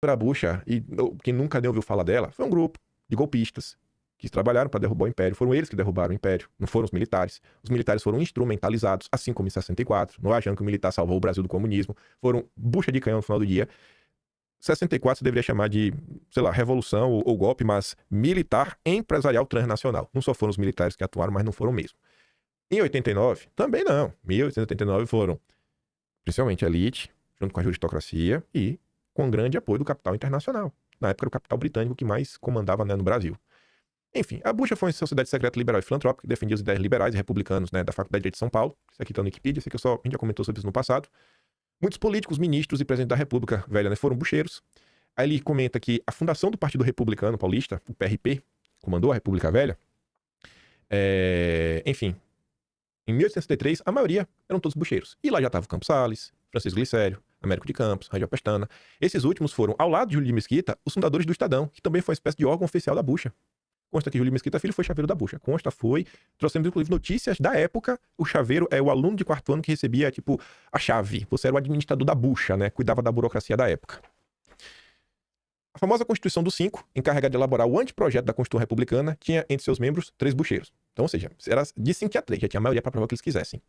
a bucha, e quem nunca nem ouviu falar dela, foi um grupo de golpistas que trabalharam para derrubar o Império. Foram eles que derrubaram o Império, não foram os militares. Os militares foram instrumentalizados, assim como em 64, não achando que o militar salvou o Brasil do comunismo. Foram bucha de canhão no final do dia. 64 você deveria chamar de, sei lá, revolução ou golpe, mas militar empresarial transnacional. Não só foram os militares que atuaram, mas não foram mesmo. Em 89, também não. 1889 foram, principalmente a elite, junto com a aristocracia e com grande apoio do capital internacional. Na época era o capital britânico que mais comandava, né, no Brasil. Enfim, a bucha foi uma sociedade secreta liberal e filantrópica que defendia as ideias liberais e republicanos, né, da Faculdade de Direito de São Paulo. Isso aqui tá no Wikipedia, isso aqui a gente já comentou sobre isso no passado. Muitos políticos, ministros e presidente da República Velha, né, foram bucheiros. Aí ele comenta que a fundação do Partido Republicano Paulista, o PRP, comandou a República Velha. Enfim, em 1863, a maioria eram todos bucheiros. E lá já estava o Campos Sales, Francisco Glicério, Américo de Campos, Rangel Pestana. Esses últimos foram, ao lado de Júlio de Mesquita, os fundadores do Estadão, que também foi uma espécie de órgão oficial da bucha. Consta que Júlio Mesquita Filho foi chaveiro da bucha. Trouxemos inclusive notícias da época. O chaveiro é o aluno de quarto ano que recebia, tipo, a chave. Você era o administrador da bucha, né? Cuidava da burocracia da época. A famosa Constituição dos Cinco, encarregada de elaborar o anteprojeto da Constituição Republicana, tinha entre seus membros 3 bucheiros. Então, ou seja, era de 5 a 3, já tinha a maioria para provar o que eles quisessem.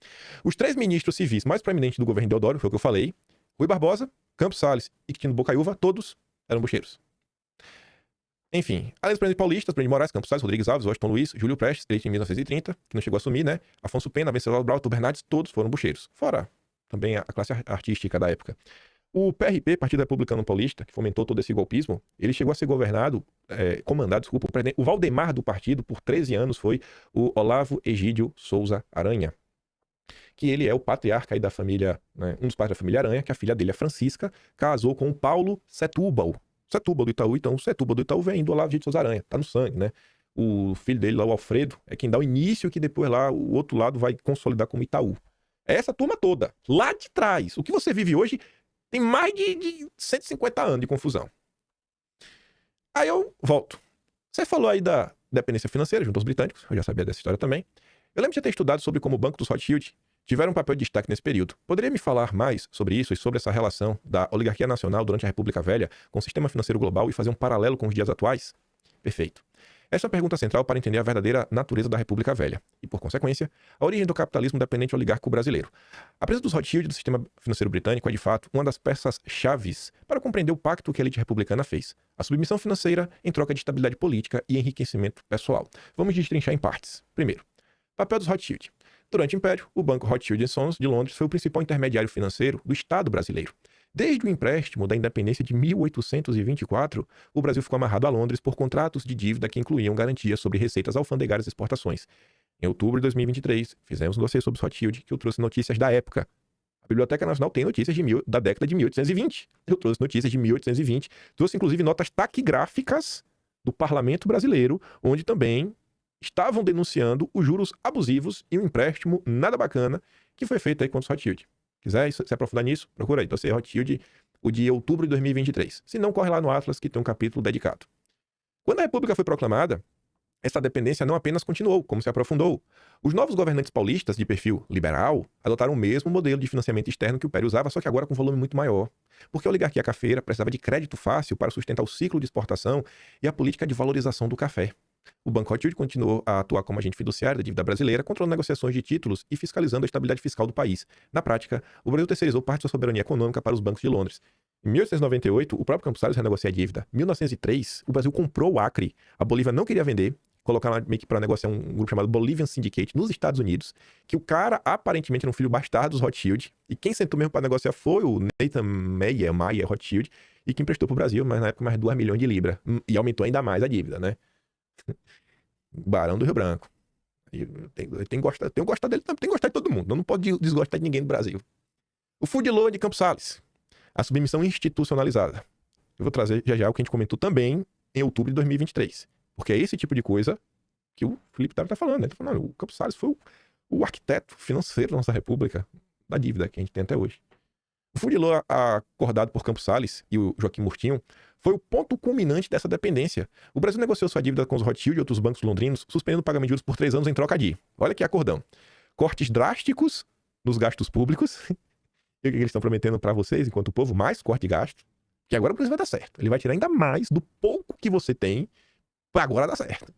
Os 3 ministros civis mais proeminentes do governo Deodoro, foi o que eu falei, Rui Barbosa, Campos Sales e Quintino Bocaiúva, todos eram bucheiros. Enfim, além dos presidentes paulistas, Prêmio de Moraes, Campos Sales, Rodrigues Alves, Washington Luiz, Júlio Prestes, eleito em 1930, que não chegou a assumir, né? Afonso Pena, Venceslau Brau, Arthur Bernardes, todos foram bucheiros. Fora também a classe artística da época. O PRP, Partido Republicano Paulista, que fomentou todo esse golpismo, ele chegou a ser comandado, o Valdemar do partido, por 13 anos, foi o Olavo Egídio Souza Aranha, que ele é o patriarca aí da família, né, um dos pais da família Aranha, que a filha dele, a Francisca, casou com o Paulo Setúbal do Itaú. Então, o Setúbal do Itaú vem do Olavo Egídio Souza Aranha, tá no sangue, né? O filho dele lá, o Alfredo, é quem dá o início, que depois lá o outro lado vai consolidar como Itaú. É essa turma toda, lá de trás. O que você vive hoje tem mais de 150 anos de confusão. Aí eu volto. Você falou aí da dependência financeira junto aos britânicos, eu já sabia dessa história também. Eu lembro de ter estudado sobre como o Banco dos Rothschild tiveram um papel de destaque nesse período. Poderia me falar mais sobre isso e sobre essa relação da oligarquia nacional durante a República Velha com o sistema financeiro global e fazer um paralelo com os dias atuais? Perfeito. Essa é uma pergunta central para entender a verdadeira natureza da República Velha e, por consequência, a origem do capitalismo dependente oligárquico brasileiro. A presença dos Rothschild do sistema financeiro britânico é, de fato, uma das peças-chaves para compreender o pacto que a elite republicana fez. A submissão financeira em troca de estabilidade política e enriquecimento pessoal. Vamos destrinchar em partes. Primeiro, papel dos Rothschild. Durante o Império, o Banco Rothschild Sons de Londres foi o principal intermediário financeiro do Estado brasileiro. Desde o empréstimo da independência de 1824, o Brasil ficou amarrado a Londres por contratos de dívida que incluíam garantias sobre receitas alfandegárias e exportações. Em outubro de 2023, fizemos um dossiê sobre os Rothschild, que eu trouxe notícias da época. A Biblioteca Nacional tem notícias da década de 1820. Eu trouxe notícias de 1820. Trouxe, inclusive, notas taquigráficas do Parlamento Brasileiro, onde também estavam denunciando os juros abusivos e um empréstimo nada bacana que foi feito aí contra os Rothschild. Quiser se aprofundar nisso, procura aí. Dossiê Rothschild, o de outubro de 2023. Se não, corre lá no Atlas, que tem um capítulo dedicado. Quando a República foi proclamada, essa dependência não apenas continuou, como se aprofundou. Os novos governantes paulistas de perfil liberal adotaram o mesmo modelo de financiamento externo que o Império usava, só que agora com volume muito maior. Porque a oligarquia cafeira precisava de crédito fácil para sustentar o ciclo de exportação e a política de valorização do café. O Banco Rothschild continuou a atuar como agente fiduciário da dívida brasileira, controlando negociações de títulos e fiscalizando a estabilidade fiscal do país. Na prática, o Brasil terceirizou parte da sua soberania econômica para os bancos de Londres. Em 1898, o próprio Campos Sales renegocia a dívida. Em 1903, o Brasil comprou o Acre. A Bolívia não queria vender, colocaram meio que para negociar um grupo chamado Bolivian Syndicate nos Estados Unidos, que o cara aparentemente era um filho bastardo dos Rothschild, e quem sentou mesmo para negociar foi o Nathan Meyer Rothschild, e que emprestou para o Brasil, mas na época mais 2 milhões de libras, e aumentou ainda mais a dívida, né? Barão do Rio Branco. Eu tenho gostado dele, tenho gostado de todo mundo. Eu não posso desgostar de ninguém do Brasil. O Fudilô de Campos Sales. A submissão institucionalizada. Eu vou trazer já o que a gente comentou também em outubro de 2023. Porque é esse tipo de coisa que o Felipe tá falando. Ele tá falando, o Campos Sales foi o arquiteto financeiro da nossa república, da dívida que a gente tem até hoje. O Fudilô, acordado por Campos Sales e o Joaquim Murtinho, foi o ponto culminante dessa dependência. O Brasil negociou sua dívida com os Rothschild e outros bancos londrinos, suspendendo o pagamento de juros por 3 anos em troca de, olha que acordão, cortes drásticos nos gastos públicos. E o que eles estão prometendo para vocês, enquanto povo? Mais corte de gasto. Que agora o preço vai dar certo. Ele vai tirar ainda mais do pouco que você tem para agora dar certo.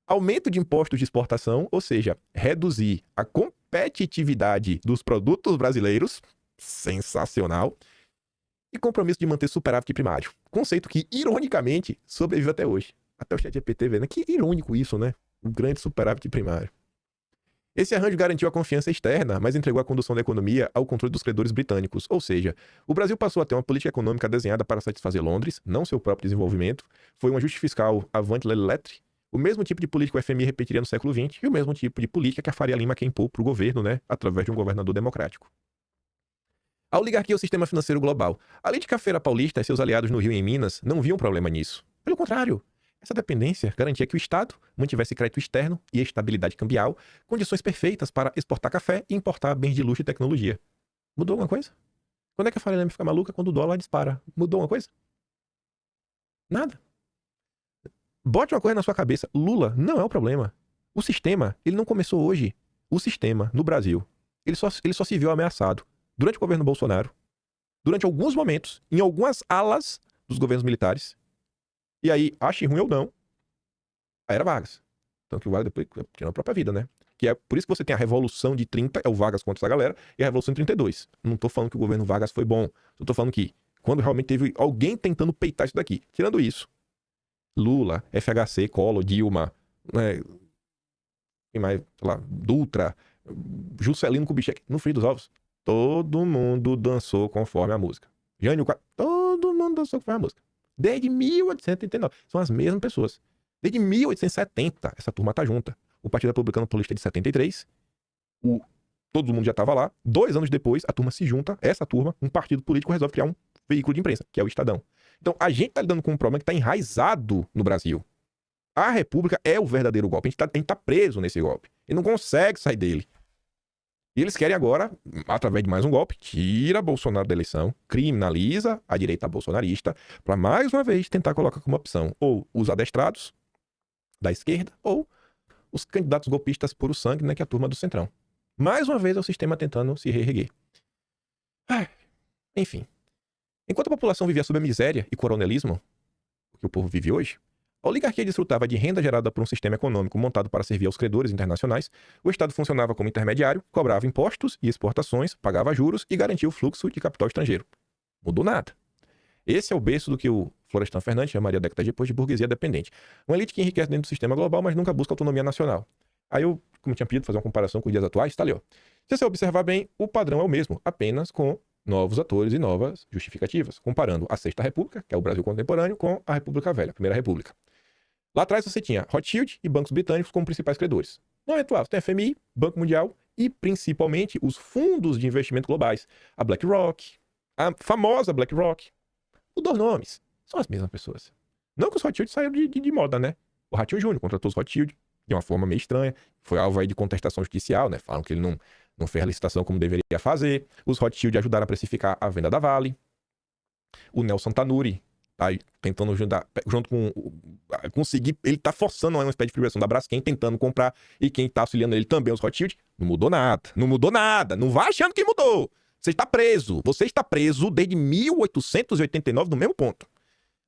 Aumento de impostos de exportação, ou seja, reduzir a competitividade dos produtos brasileiros, sensacional, e compromisso de manter superávit primário. Conceito que, ironicamente, sobrevive até hoje. Até o ChatGPT vendo, que irônico isso, né? O grande superávit primário. Esse arranjo garantiu a confiança externa, mas entregou a condução da economia ao controle dos credores britânicos. Ou seja, o Brasil passou a ter uma política econômica desenhada para satisfazer Londres, não seu próprio desenvolvimento. Foi um ajuste fiscal avant la lettre. O mesmo tipo de política o FMI repetiria no século XX e o mesmo tipo de política que a Faria Lima quer impor para o governo, né? Através de um governador democrático. A oligarquia é o sistema financeiro global. Além de Cafeira Paulista e seus aliados no Rio e em Minas, não viam problema nisso. Pelo contrário, essa dependência garantia que o Estado mantivesse crédito externo e estabilidade cambial, condições perfeitas para exportar café e importar bens de luxo e tecnologia. Mudou alguma coisa? Quando é que a Faria Lima fica maluca? Quando o dólar dispara. Mudou alguma coisa? Nada. Bote uma coisa na sua cabeça. Lula não é o problema. O sistema, ele não começou hoje. O sistema, no Brasil, ele só se viu ameaçado durante o governo Bolsonaro, durante alguns momentos, em algumas alas dos governos militares. E aí, ache ruim ou não, aí era Vargas. Tanto que o Vargas depois tirou a própria vida, né? Que é por isso que você tem a Revolução de 30, é o Vargas contra essa galera, e a Revolução de 32. Não tô falando que o governo Vargas foi bom. Só tô falando que quando realmente teve alguém tentando peitar isso daqui. Tirando isso, Lula, FHC, Collor, Dilma, né? Quem mais? Sei lá, Dutra, Juscelino Kubitschek, no Free dos Ovos. Todo mundo dançou conforme a música. Jânio Quadros, todo mundo dançou conforme a música. Desde 1839. São as mesmas pessoas. Desde 1870, essa turma tá junta. O Partido Republicano Paulista é de 73. Todo mundo já estava lá. 2 anos depois, a turma se junta. Essa turma, um partido político, resolve criar um veículo de imprensa, que é o Estadão. Então, a gente tá lidando com um problema que tá enraizado no Brasil. A República é o verdadeiro golpe. A gente tá preso nesse golpe. E não consegue sair dele. E eles querem agora, através de mais um golpe, tira Bolsonaro da eleição, criminaliza a direita bolsonarista, para mais uma vez tentar colocar como opção ou os adestrados da esquerda ou os candidatos golpistas puro sangue, né, que é a turma do Centrão. Mais uma vez é o sistema tentando se reerguer. Enfim. Enquanto a população vivia sob a miséria e coronelismo, o que o povo vive hoje, a oligarquia desfrutava de renda gerada por um sistema econômico montado para servir aos credores internacionais, o Estado funcionava como intermediário, cobrava impostos e exportações, pagava juros e garantia o fluxo de capital estrangeiro. Mudou nada. Esse é o berço do que o Florestan Fernandes chamaria décadas depois de burguesia dependente. Uma elite que enriquece dentro do sistema global, mas nunca busca autonomia nacional. Aí eu, como tinha pedido fazer uma comparação com os dias atuais, tá ali, ó. Se você observar bem, o padrão é o mesmo, apenas com novos atores e novas justificativas, comparando a Sexta República, que é o Brasil contemporâneo, com a República Velha, a Primeira República. Lá atrás você tinha Rothschild e bancos britânicos como principais credores. No momento atual, você tem FMI, Banco Mundial e, principalmente, os fundos de investimento globais. A BlackRock, a famosa BlackRock. Mudou nomes. São as mesmas pessoas. Não que os Rothschild saíram de moda, né? O Ratinho Júnior contratou os Rothschild de uma forma meio estranha. Foi alvo aí de contestação judicial, né? Falam que ele não fez a licitação como deveria fazer. Os Rothschild ajudaram a precificar a venda da Vale. O Nelson Tanuri tá tentando junto com conseguir, ele tá forçando uma espécie de filiação da Braskem, tentando comprar, e quem tá auxiliando ele também, os Rothschild. Não mudou nada, não mudou nada, não vai achando que mudou. Você está preso desde 1889 no mesmo ponto.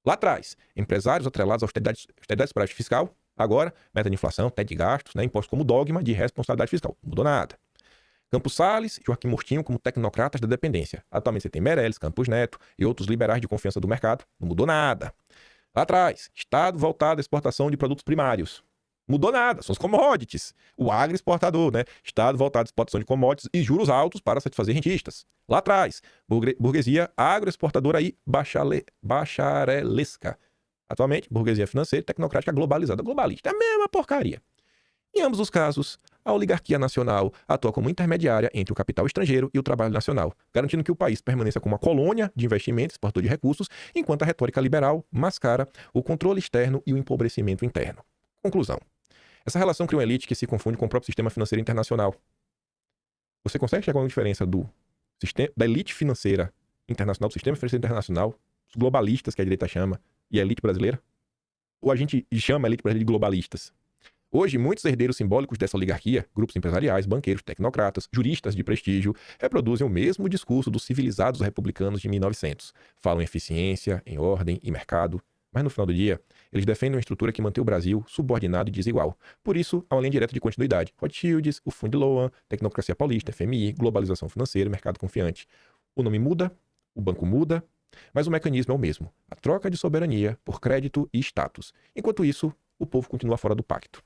Lá atrás, empresários atrelados à austeridade superávit fiscal, agora, meta de inflação, teto de gastos, né, imposto como dogma de responsabilidade fiscal. Não mudou nada. Campos Salles e Joaquim Murtinho como tecnocratas da dependência. Atualmente você tem Meirelles, Campos Neto e outros liberais de confiança do mercado. Não mudou nada. Lá atrás, Estado voltado à exportação de produtos primários. Mudou nada, são os commodities. O agroexportador, né? Estado voltado à exportação de commodities e juros altos para satisfazer rentistas. Lá atrás, burguesia agroexportadora e bacharelesca. Atualmente, burguesia financeira, tecnocrática, globalizada, globalista. É a mesma porcaria. Em ambos os casos, a oligarquia nacional atua como intermediária entre o capital estrangeiro e o trabalho nacional, garantindo que o país permaneça como uma colônia de investimentos, exportador de recursos, enquanto a retórica liberal mascara o controle externo e o empobrecimento interno. Conclusão. Essa relação cria uma elite que se confunde com o próprio sistema financeiro internacional. Você consegue chegar a uma diferença da elite financeira internacional, do sistema financeiro internacional, os globalistas, que a direita chama, e a elite brasileira? Ou a gente chama a elite brasileira de globalistas? Hoje, muitos herdeiros simbólicos dessa oligarquia, grupos empresariais, banqueiros, tecnocratas, juristas de prestígio, reproduzem o mesmo discurso dos civilizados republicanos de 1900. Falam em eficiência, em ordem e mercado, mas no final do dia, eles defendem uma estrutura que mantém o Brasil subordinado e desigual. Por isso, há uma linha direta de continuidade. Rothschilds, o Fundo de Loan, Tecnocracia Paulista, FMI, globalização financeira, mercado confiante. O nome muda, o banco muda, mas o mecanismo é o mesmo. A troca de soberania por crédito e status. Enquanto isso, o povo continua fora do pacto.